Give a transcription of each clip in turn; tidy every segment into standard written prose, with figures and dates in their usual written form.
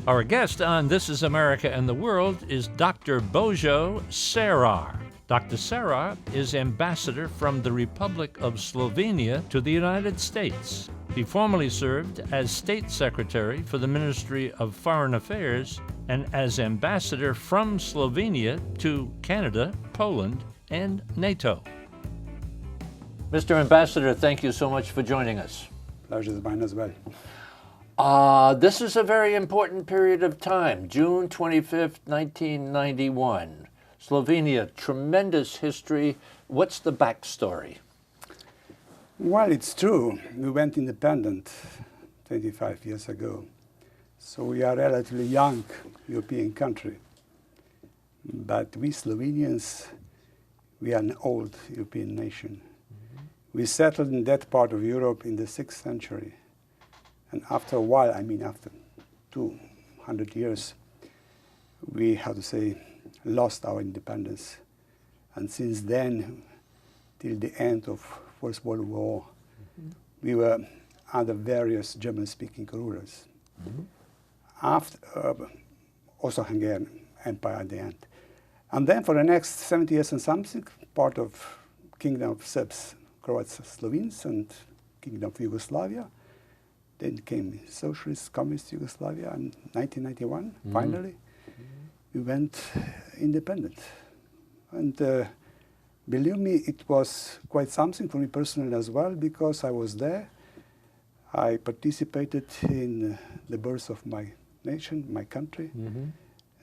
Our guest on This is America and the World is Dr. Božo Cerar. Dr. Cerar is ambassador from the Republic of Slovenia to the United States. He formerly served as State Secretary for the Ministry of Foreign Affairs and as ambassador from Slovenia to Canada, Poland, and NATO. Mr. Ambassador, thank you so much for joining us. Pleasure is mine as well. This is a very important period of time, June 25th, 1991. Slovenia, tremendous history. What's the backstory? Well, it's true. We went independent 25 years ago. So we are a relatively young European country. But we Slovenians, we are an old European nation. Mm-hmm. We settled in that part of Europe in the 6th century. And after a while, I mean after 200 years, we, lost our independence. And since then, till the end of First World War, mm-hmm. we were under various German-speaking rulers. Mm-hmm. After, also Hungarian Empire at the end. And then for the next 70 years and something, part of Kingdom of Serbs, Croats, Slovenes, and Kingdom of Yugoslavia. Then came Socialist, Communist Yugoslavia in 1991, mm-hmm. finally. Mm-hmm. We went independent. And believe me, it was quite something for me personally as well, because I was there. I participated in the birth of my nation, my country, mm-hmm.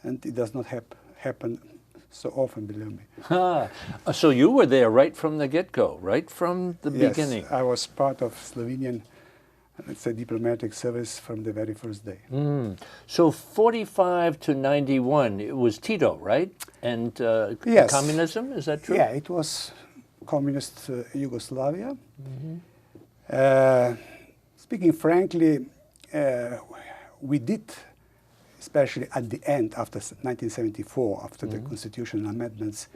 and it does not happen so often, believe me. So you were there right from the get-go, right from the beginning? Yes, I was part of Slovenian, let's say, diplomatic service from the very first day. Mm. So 45 to 91, it was Tito, right? And yes. Communism, is that true? Yeah, it was communist Yugoslavia. Mm-hmm. Speaking frankly, we did, especially at the end, after 1974, after mm-hmm. the constitutional amendments,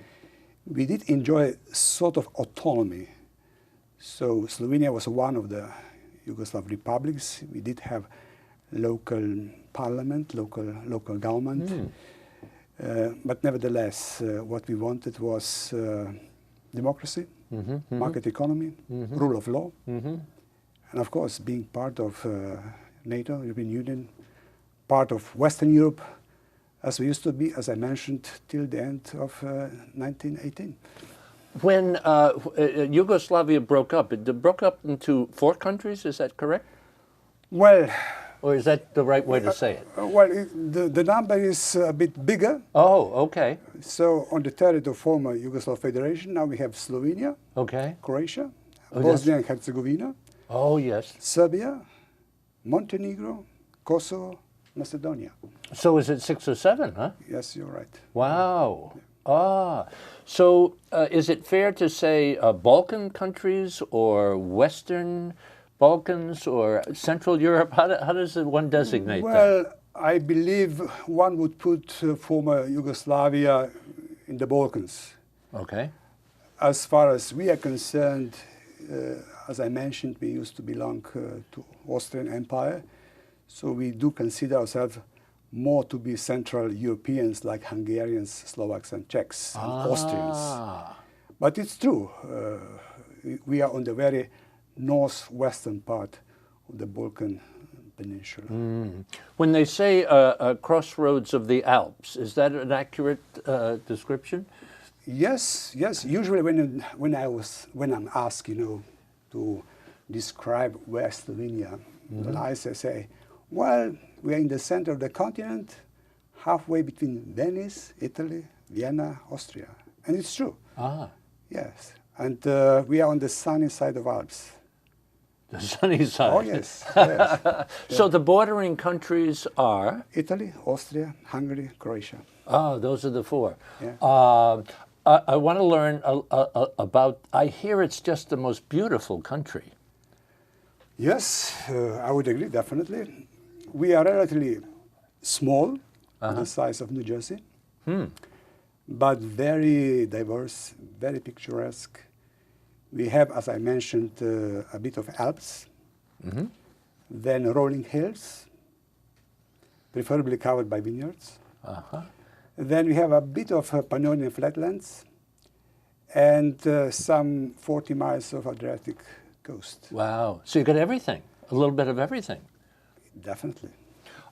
we did enjoy sort of autonomy. So Slovenia was one of the Yugoslav republics. We did have local parliament, local government. Mm. But nevertheless, what we wanted was democracy, mm-hmm, mm-hmm. market economy, mm-hmm. rule of law, mm-hmm. and of course, being part of NATO, European Union, part of Western Europe, as we used to be, as I mentioned, till the end of 1918. When Yugoslavia broke up, it broke up into 4 countries, is that correct? Well... Or is that the right way to say it? Well, the number is a bit bigger. Oh, okay. So on the territory of former Yugoslav Federation, now we have Slovenia, okay. Croatia, Bosnia and Herzegovina, oh, yes. Serbia, Montenegro, Kosovo, Macedonia. So is it 6 or 7, huh? Yes, you're right. Wow. Yeah. So is it fair to say Balkan countries or Western Balkans or Central Europe? How does one designate that? Well, I believe one would put former Yugoslavia in the Balkans. Okay. As far as we are concerned, as I mentioned, we used to belong to Austrian Empire, so we do consider ourselves more to be Central Europeans like Hungarians, Slovaks and Czechs and Austrians. But it's true, we are on the very northwestern part of the Balkan Peninsula. Mm. When they say crossroads of the Alps, is that an accurate description? Yes, yes. Usually when I'm asked, to describe where Slovenia mm-hmm. lies, I say, well, we are in the center of the continent, halfway between Venice, Italy, Vienna, Austria. And it's true. Yes. And we are on the sunny side of Alps. The sunny side? Oh, yes. Yes. So the bordering countries are? Italy, Austria, Hungary, Croatia. Oh, those are the 4. Yeah. I want to learn about, I hear it's just the most beautiful country. Yes, I would agree, definitely. We are relatively small, the size of New Jersey, but very diverse, very picturesque. We have, as I mentioned, a bit of Alps, then rolling hills, preferably covered by vineyards. Uh-huh. Then we have a bit of Pannonian flatlands and some 40 miles of Adriatic coast. Wow. So you got everything, a little bit of everything. Definitely.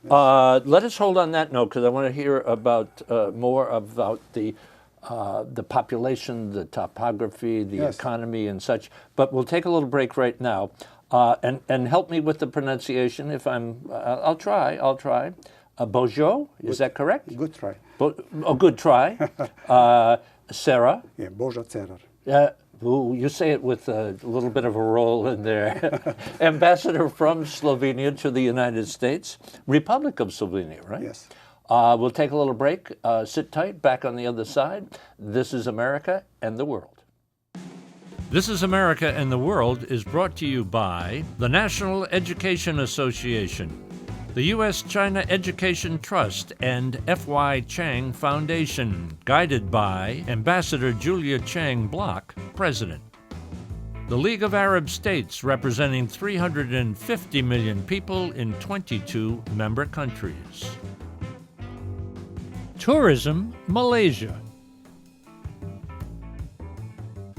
Yes. Let us hold on that note because I want to hear about more about the population, the topography, the Yes. economy, and such. But we'll take a little break right now, and help me with the pronunciation. If I'll try. Božo, is that correct? Good try. Good try. Cerar. Yeah, Božo Cerar. You say it with a little bit of a roll in there. Ambassador from Slovenia to the United States, Republic of Slovenia, right? Yes. We'll take a little break. Sit tight, back on the other side. This is America and the World. This is America and the World is brought to you by the National Education Association, the U.S.-China Education Trust, and F.Y. Chang Foundation, guided by Ambassador Julia Chang Block, President. The League of Arab States, representing 350 million people in 22 member countries. Tourism, Malaysia.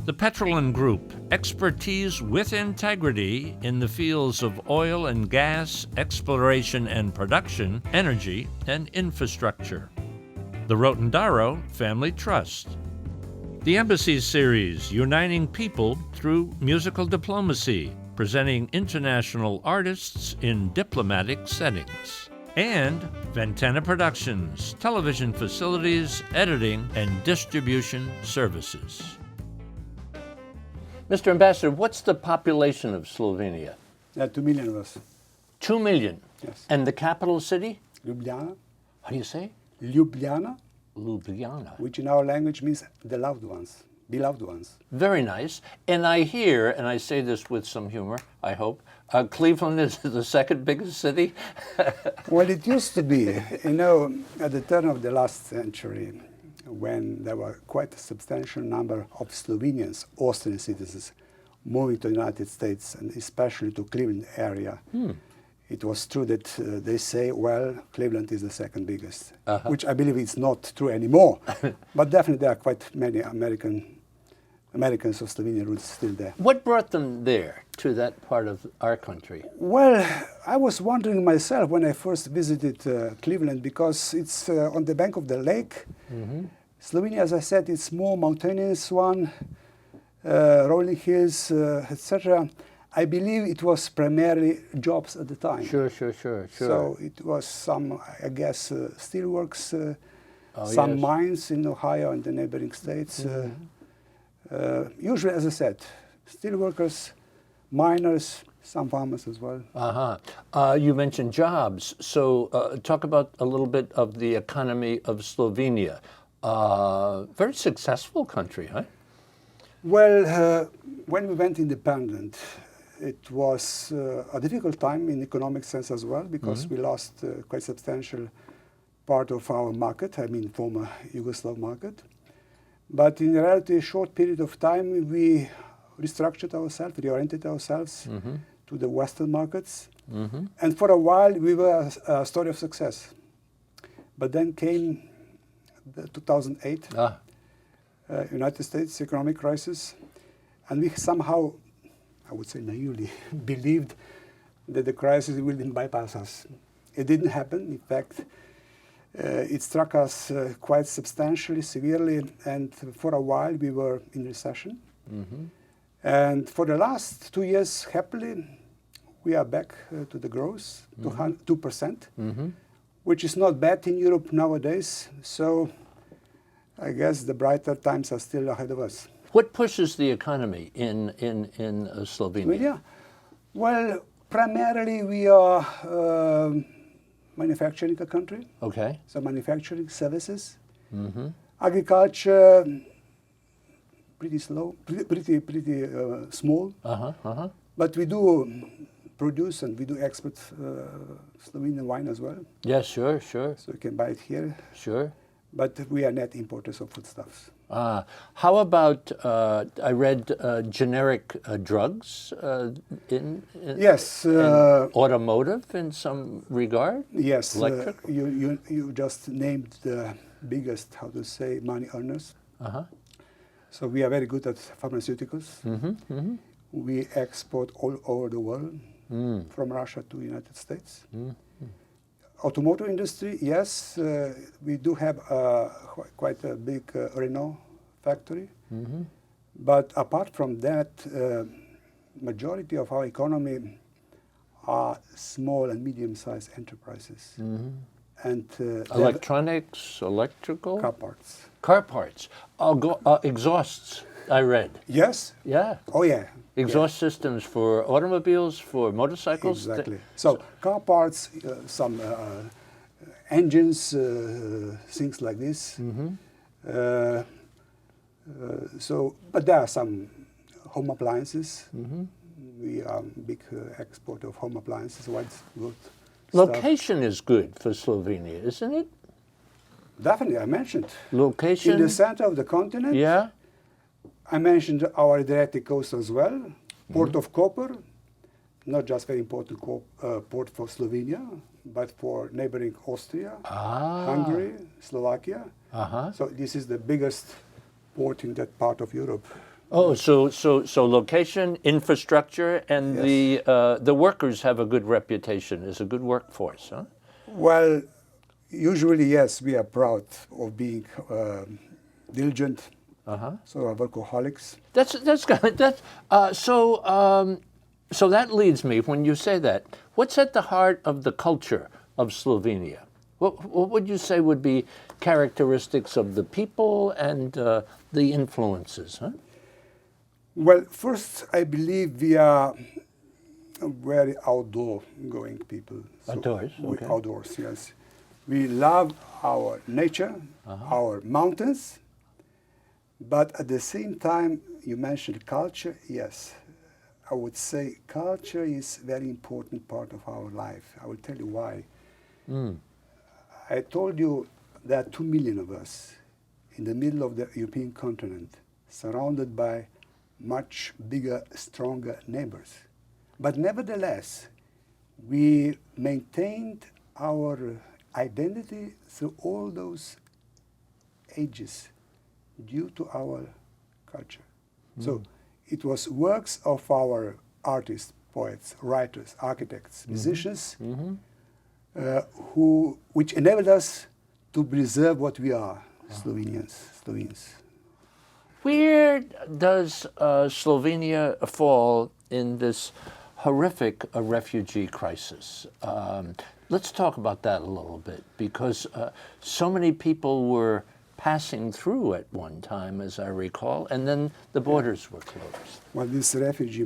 The Petroleum Group, expertise with integrity in the fields of oil and gas, exploration and production, energy, and infrastructure. The Rotondaro Family Trust. The Embassy Series, uniting people through musical diplomacy, presenting international artists in diplomatic settings. And Ventana Productions, television facilities, editing, and distribution services. Mr. Ambassador, what's the population of Slovenia? 2 million of us. 2 million. Yes. And the capital city? Ljubljana. How do you say? Ljubljana, Ljubljana. which in our language means the loved ones, beloved ones. Very nice. And I hear, and I say this with some humor, I hope, Cleveland is the second biggest city. Well, it used to be, at the turn of the last century, when there were quite a substantial number of Slovenians, Austrian citizens, moving to the United States, and especially to Cleveland area. It was true that they say, well, Cleveland is the second biggest, which I believe is not true anymore. But definitely there are quite many Americans of Slovenian roots still there. What brought them there, to that part of our country? Well, I was wondering myself when I first visited Cleveland, because it's on the bank of the lake. Slovenia, as I said, it's more mountainous one, rolling hills, etc. I believe it was primarily jobs at the time. Sure. So it was some, I guess, steelworks, some mines in Ohio and the neighboring states. Usually, as I said, steelworkers, miners, some farmers as well. You mentioned jobs. So talk about a little bit of the economy of Slovenia. Very successful country, huh? Well, when we went independent, it was a difficult time in economic sense as well, because we lost quite substantial part of our market, I mean former Yugoslav market. But in a relatively short period of time, we restructured ourselves, reoriented ourselves to the Western markets. And for a while, we were a story of success. But then came the 2008 United States economic crisis, and we somehow, I would say naively, believed that the crisis will bypass us. It didn't happen. In fact, it struck us quite substantially, severely, and for a while we were in recession. And for the last 2 years, happily, we are back to the growth, 2%, which is not bad in Europe nowadays. So I guess the brighter times are still ahead of us. What pushes the economy in Slovenia? Well, primarily we are manufacturing a country. Okay. So manufacturing, services, agriculture, pretty slow, pretty small. But we do produce and we do export Slovenian wine as well. Yeah, sure. So you can buy it here. Sure. but we are net importers of foodstuffs. How about, I read generic drugs Yes. and automotive in some regard? Yes. Electric? You just named the biggest, how to say, money earners. So we are very good at pharmaceuticals. We export all over the world, from Russia to the United States. Automotive industry, yes, we do have quite a big Renault factory. But apart from that, majority of our economy are small and medium-sized enterprises. And Electronics, electrical? car parts. Car parts. Exhausts, I read. Yes? Yeah. Oh, yeah. Exhaust systems for automobiles, for motorcycles? Exactly. So car parts, some engines, things like this. But there are some home appliances. We are a big exporter of home appliances, white good stuff. Location is good for Slovenia, isn't it? Definitely, I mentioned. Location? In the center of the continent. Yeah. I mentioned our Adriatic coast as well. Port of Koper, not just very important port for Slovenia, but for neighboring Austria, Hungary, Slovakia. So this is the biggest port in that part of Europe. Oh, so location, infrastructure, and Yes. the workers have a good reputation. It's a good workforce, huh? Well, usually, yes, we are proud of being diligent, so are workaholics. That's good. So that leads me, when you say that, what's at the heart of the culture of Slovenia? What would you say would be characteristics of the people and the influences? Huh? Well, first, I believe we are very outdoor-going people. Outdoors, okay. Outdoors, yes. We love our nature, our mountains, but at the same time, you mentioned culture. Yes, I would say culture is a very important part of our life. I will tell you why. I told you there are 2 million of us in the middle of the European continent, surrounded by much bigger, stronger neighbors. But nevertheless, we maintained our identity through all those ages due to our culture. So it was works of our artists, poets, writers, architects, musicians, which enabled us to preserve what we are, Slovenes. Where does Slovenia fall in this horrific refugee crisis? Let's talk about that a little bit, because so many people were passing through at one time, as I recall, and then the borders were closed. Well, this refugee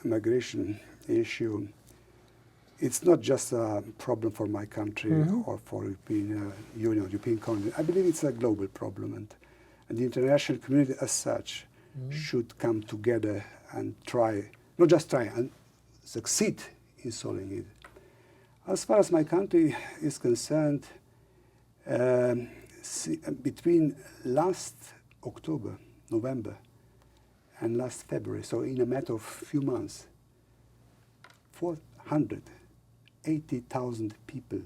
migration issue, it's not just a problem for my country or for European Union, European continent. I believe it's a global problem, and the international community as such should come together and try, not just try, and succeed in solving it. As far as my country is concerned, between last October, November, and last February, so in a matter of few months, 480,000 people,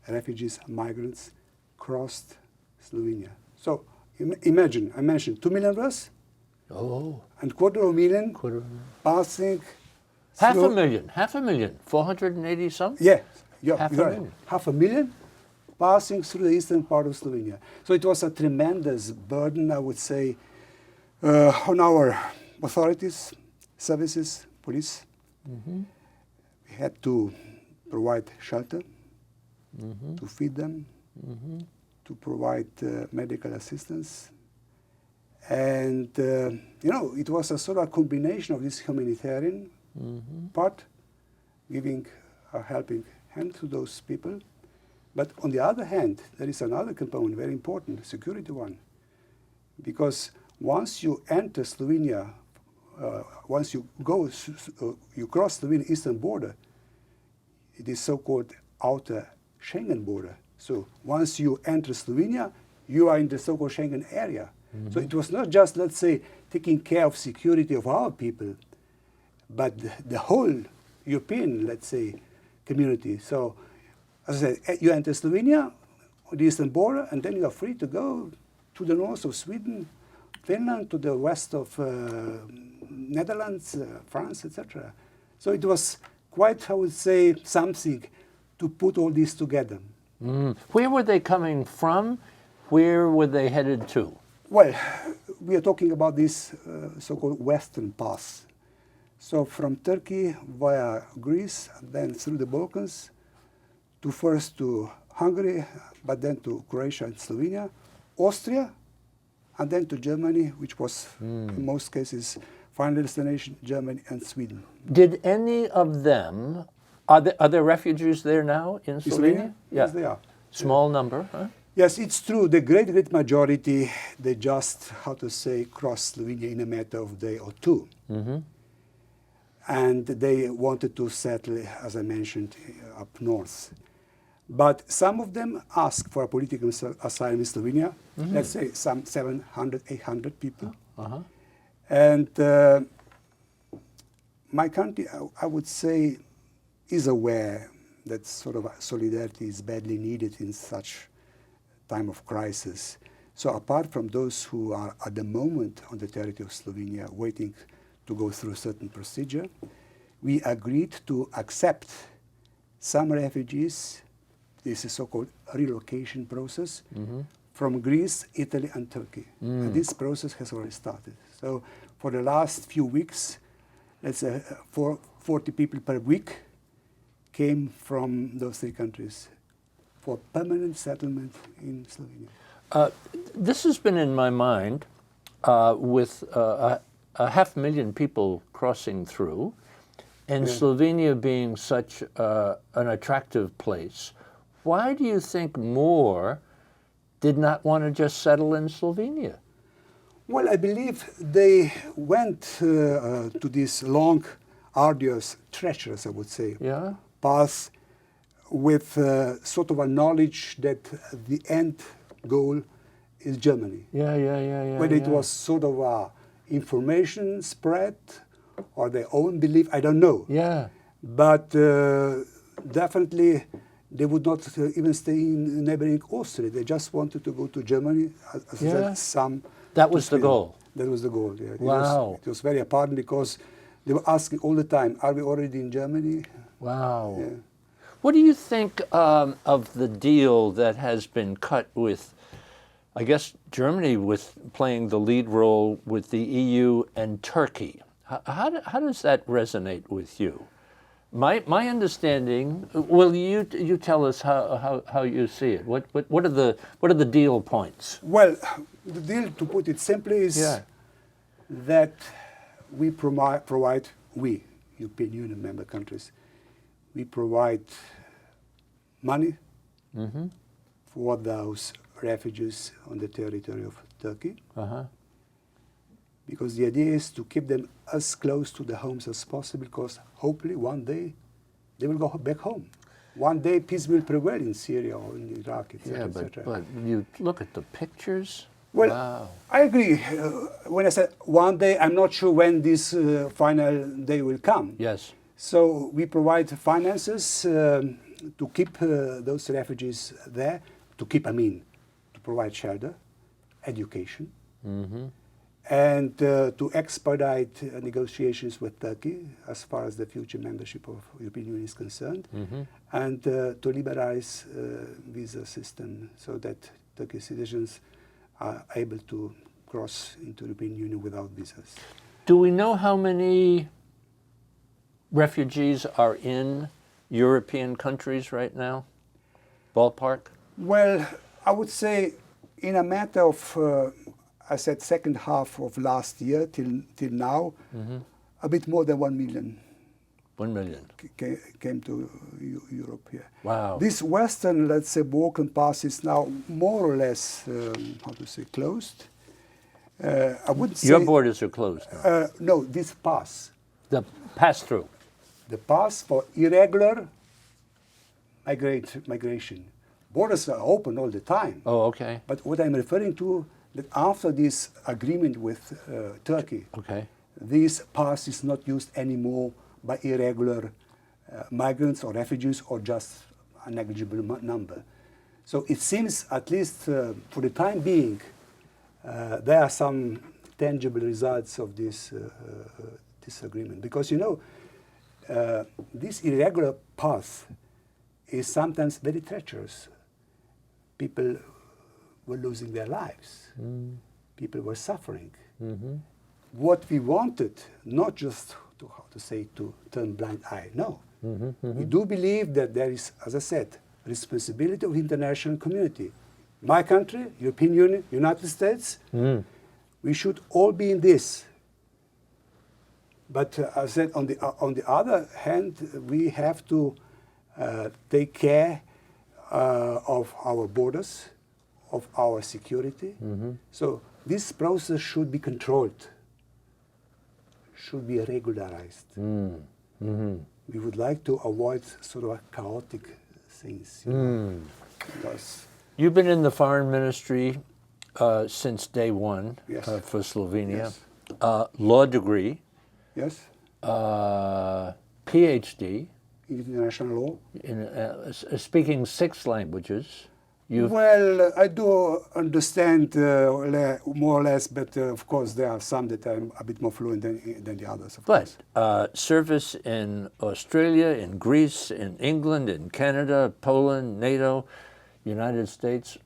refugees, migrants, crossed Slovenia. So imagine, I mentioned 2 million of us, and quarter of a million passing Half through, a million, 480 something? Yeah, Half a you're right. million. 500,000 passing through the eastern part of Slovenia. So it was a tremendous burden, I would say, on our authorities, services, police. We had to provide shelter, to feed them, to provide medical assistance. And, it was a sort of combination of this humanitarian part, giving a helping hand to those people. But on the other hand, there is another component, very important, the security one. Because once you enter Slovenia, once you you cross Slovenian eastern border, it is so-called outer Schengen border. So once you enter Slovenia, you are in the so-called Schengen area. So it was not just, let's say, taking care of security of our people, but the whole European, let's say, community. So, as I said, you enter Slovenia, the eastern border, and then you are free to go to the north of Sweden, Finland, to the west of Netherlands, France, etc. So it was quite, I would say, something to put all this together. Where were they coming from? Where were they headed to? Well, we are talking about this so-called Western path. So from Turkey via Greece, then through the Balkans, first to Hungary, but then to Croatia and Slovenia, Austria, and then to Germany, which was in most cases final destination, Germany and Sweden. Did any of them, are there refugees there now in Slovenia? Yeah. Yes, they are. Small number, huh? Yes, it's true. The great majority, they just, how to say, crossed Slovenia in a matter of a day or two. And they wanted to settle, as I mentioned, up north. But some of them asked for a political asylum in Slovenia, let's say some 700, 800 people. And my country, I would say, is aware that sort of solidarity is badly needed in such time of crisis. So apart from those who are at the moment on the territory of Slovenia waiting to go through a certain procedure, we agreed to accept some refugees, this is so-called relocation process, from Greece, Italy and Turkey. And this process has already started. So for the last few weeks, let's say 40 people per week came from those three countries for permanent settlement in Slovenia. This has been in my mind with a 500,000 people crossing through, and Slovenia being such an attractive place. Why do you think more did not want to just settle in Slovenia? Well, I believe they went to this long, arduous, treacherous, I would say, path with sort of a knowledge that the end goal is Germany. Whether it was sort of a information spread or their own belief, I don't know. But definitely they would not even stay in neighboring Austria. They just wanted to go to Germany. That was the goal. That was the goal. Yeah. Wow. It was very apparent because they were asking all the time, "Are we already in Germany?" Wow. Yeah. What do you think of the deal that has been cut with, I guess, Germany with playing the lead role with the EU and Turkey? How does that resonate with you? My understanding. Well, you tell us how you see it. What are the deal points? Well, the deal, to put it simply, is that we provide European Union member countries, we provide money for those refugees on the territory of Turkey. Because the idea is to keep them as close to the homes as possible, because hopefully one day they will go back home. One day peace will prevail in Syria or in Iraq, etc. But you look at the pictures. Well, wow. I agree. When I said one day, I'm not sure when this final day will come. Yes. So we provide finances to keep those refugees there, to provide shelter, education, and to expedite negotiations with Turkey as far as the future membership of European Union is concerned, and to liberalize visa system so that Turkish citizens are able to cross into European Union without visas. Do we know how many refugees are in European countries right now? Ballpark? Well, I would say in a matter of, I said second half of last year till now, a bit more than 1 million. 1 million. Came to Europe here. Wow. This western, let's say, Balkan pass is now more or less, closed. I wouldn't say... Your borders are closed now. No, this pass. The pass-through. The pass for irregular migration. borders are open all the time. Oh, okay. But what I'm referring to, that after this agreement with Turkey, Okay. this pass is not used anymore by irregular migrants or refugees or just a negligible number. So it seems, at least for the time being, there are some tangible results of this agreement. Because, you know, this irregular path is sometimes very treacherous. People were losing their lives. People were suffering. What we wanted, not just to, how to say, to turn blind eye, no. We do believe that there is, as I said, responsibility of the international community. My country, European Union, United States, we should all be in this. But as I said, on the other hand, we have to take care of our borders, of our security. So this process should be controlled, should be regularized. We would like to avoid sort of chaotic things. You know, because you've been in the foreign ministry since day one. Yes. For Slovenia. Yes. Law degree. Yes, PhD international law. in speaking 6 languages. Well, I do understand more or less, but of course there are some that I'm a bit more fluent than the others. Of course. But service in Australia, in Greece, in England, in Canada, Poland, NATO, United States.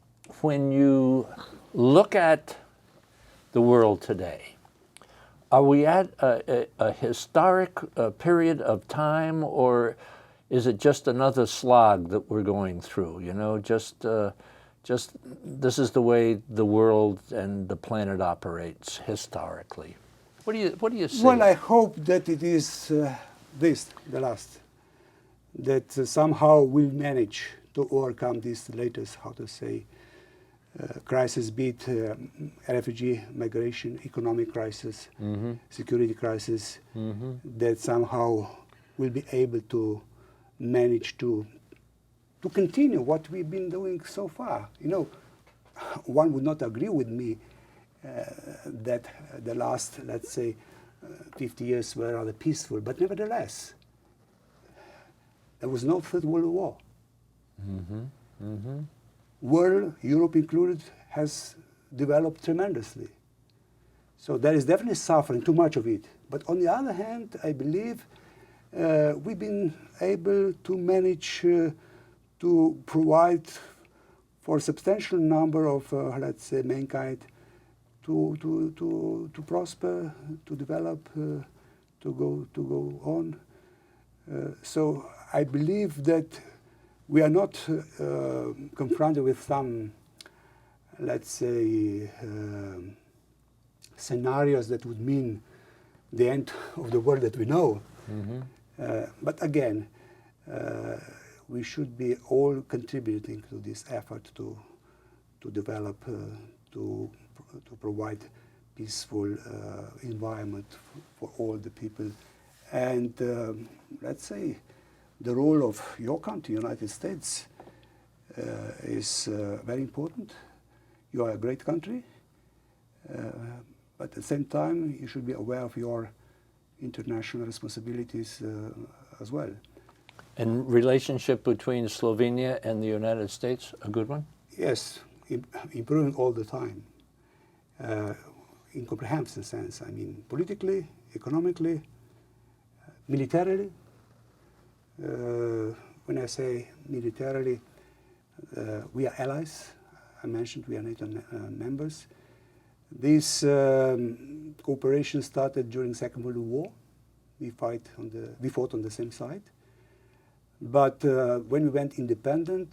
When you look at the world today, are we at a historic period of time, or is it just another slog that we're going through? You know, just this is the way the world and the planet operates historically. What do you see? Well, I hope that it is the last, that somehow we'll manage to overcome this latest, how to say, crisis, be it refugee, migration, economic crisis, security crisis, that somehow we'll be able to manage to continue what we've been doing so far. You know, one would not agree with me that the last, let's say, 50 years were rather peaceful, but nevertheless, there was no Third World War. World, Europe included, has developed tremendously. So there is definitely suffering, too much of it. But on the other hand, I believe we've been able to manage to provide for a substantial number of, let's say, mankind to prosper, to develop, to go on. So I believe that we are not confronted with some, let's say, scenarios that would mean the end of the world that we know. But again, we should be all contributing to this effort to develop, to provide peaceful environment for all the people. And let's say the role of your country, United States, is very important. You are a great country, but at the same time, you should be aware of your international responsibilities as well. And relationship between Slovenia and the United States, a good one? Yes, improving all the time, in comprehensive sense. I mean, politically, economically, militarily. When I say militarily, we are allies. I mentioned we are NATO members. This cooperation started during the Second World War. We fought on the same side. But when we went independent,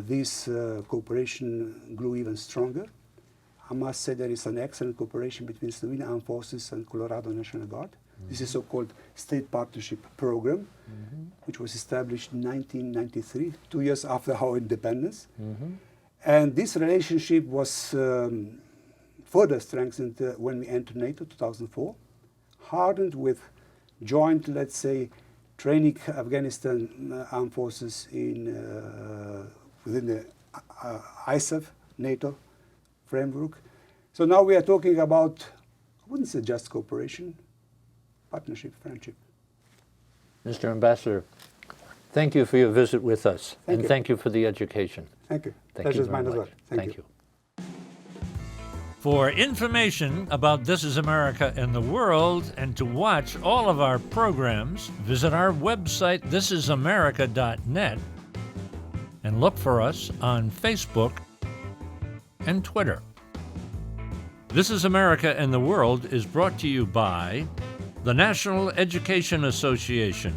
this cooperation grew even stronger. I must say there is an excellent cooperation between Slovenian Armed Forces and Colorado National Guard. This is so-called State Partnership Program, which was established in 1993, 2 years after our independence. And this relationship was further strengthened when we entered NATO 2004, hardened with joint, let's say, training Afghanistan armed forces within the ISAF, NATO framework. So now we are talking about, I wouldn't say just cooperation, partnership, friendship. Mr. Ambassador, thank you for your visit with us, and thank you for the education. Thank you. Thank you very much. Thank you. For information about This Is America and the World, and to watch all of our programs, visit our website, thisisamerica.net, and look for us on Facebook and Twitter. This Is America and the World is brought to you by the National Education Association,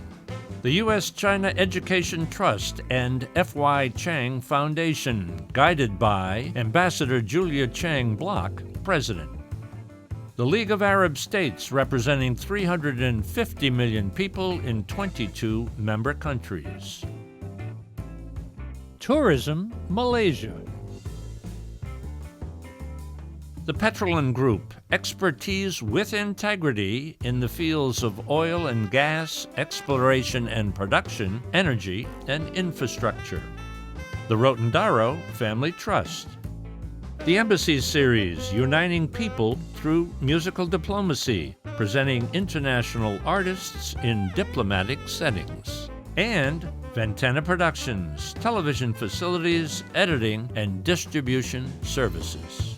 the U.S.-China Education Trust, and F.Y. Chang Foundation, guided by Ambassador Julia Chang Block, President. The League of Arab States, representing 350 million people in 22 member countries. Tourism Malaysia. The Petrolin Group, expertise with integrity in the fields of oil and gas, exploration and production, energy, and infrastructure. The Rotendaro Family Trust. The Embassy Series, uniting people through musical diplomacy, presenting international artists in diplomatic settings. And Ventana Productions, television facilities, editing, and distribution services.